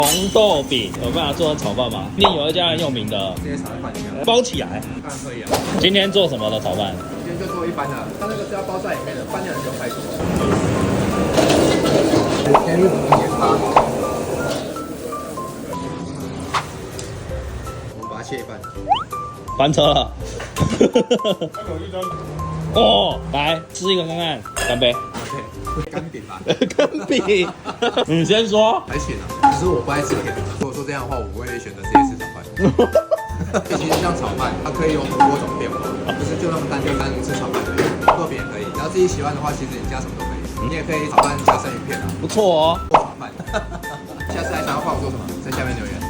红豆饼有办法做成炒饭吗？一定有一家很有名的，直接炒在饭里面，包起来。当然可以啊。今天做什么的炒饭？今天就做一般的，它那个是要包在里面的，饭量不用太多。先入盐巴，我们把它切一半。翻车了。哦，来吃一个看看，干杯。对，干饼吧。干饼，你先说。还行啊，只是我不爱吃甜的。如果说这样的话，我会选择直接吃炒饭。其实像炒饭，它可以有很多种变化，不是就那么单吃炒饭而已，做饼也可以。只要自己喜欢的话，其实你加什么都可以。你也可以炒饭加生鱼片啊，不错哦。做炒饭。下次还想要换我做什么？在下面留言。